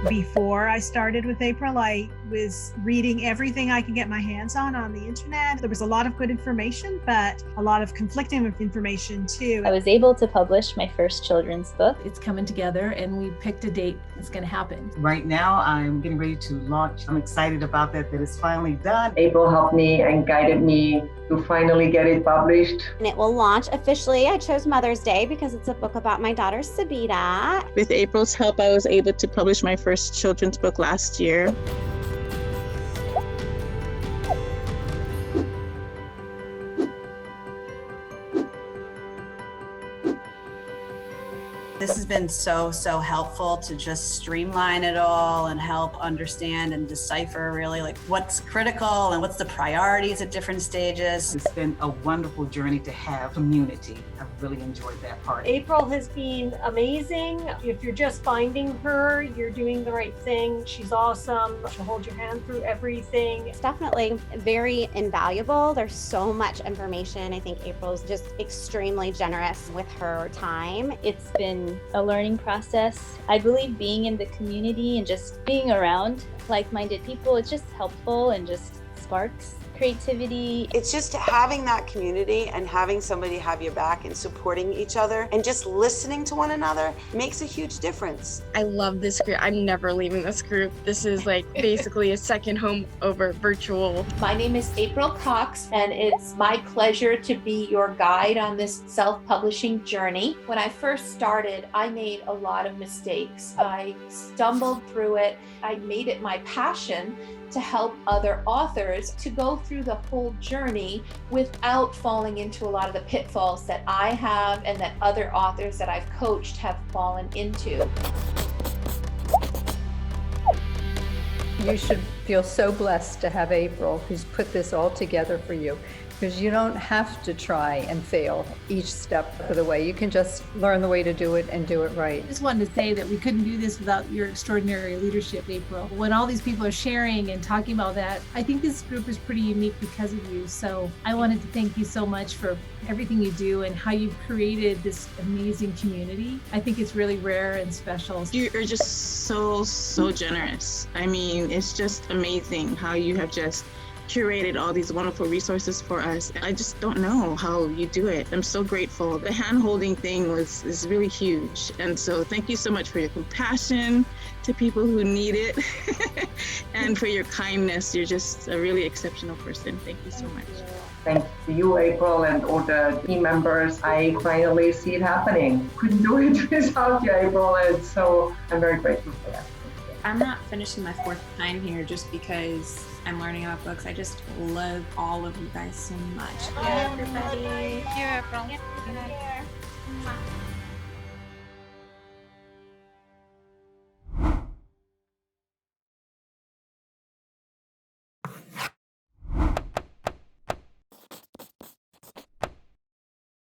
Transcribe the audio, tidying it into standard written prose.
Before I started with April, I was reading everything I could get my hands on the internet. There was a lot of good information, but a lot of conflicting information too. I was able to publish my first children's book. It's coming together and we picked a date it's going to happen. Right now, I'm getting ready to launch. I'm excited about that it's finally done. April helped me and guided me to finally get it published. And it will launch officially. I chose Mother's Day because it's a book about my daughter, Sabita. With April's help, I was able to publish my first children's book last year. This has been so helpful to just streamline it all and help understand and decipher really like what's critical and what's the priorities at different stages. It's been a wonderful journey to have community. I've really enjoyed that part. April has been amazing. If you're just finding her, you're doing the right thing. She's awesome. She'll hold your hand through everything. It's definitely very invaluable. There's so much information. I think April's just extremely generous with her time. It's been a learning process. I believe being in the community and just being around like-minded people, it's just helpful and just sparks creativity. It's just having that community and having somebody have your back and supporting each other and just listening to one another makes a huge difference. I love this group. I'm never leaving this group. This is like basically a second home over virtual. My name is April Cox, and it's my pleasure to be your guide on this self-publishing journey. When I first started, I made a lot of mistakes. I stumbled through it. I made it my passion to help other authors to go through the whole journey without falling into a lot of the pitfalls that I have and that other authors that I've coached have fallen into. You should feel so blessed to have April, who's put this all together for you, because you don't have to try and fail each step of the way. You can just learn the way to do it and do it right. I just wanted to say that we couldn't do this without your extraordinary leadership, April. When all these people are sharing and talking about that, I think this group is pretty unique because of you. So I wanted to thank you so much for everything you do and how you've created this amazing community. I think it's really rare and special. You're just so generous. I mean, it's just amazing how you have just curated all these wonderful resources for us. I just don't know how you do it. I'm so grateful. The hand-holding thing is really huge. And so thank you so much for your compassion to people who need it and for your kindness. You're just a really exceptional person. Thank you so much. Thanks to you, April, and all the team members. I finally see it happening. Couldn't do it without you, April, and so I'm very grateful for that. I'm not finishing my 4th time here just because I'm learning about books. I just love all of you guys so much. Bye, everybody. Thank you, April.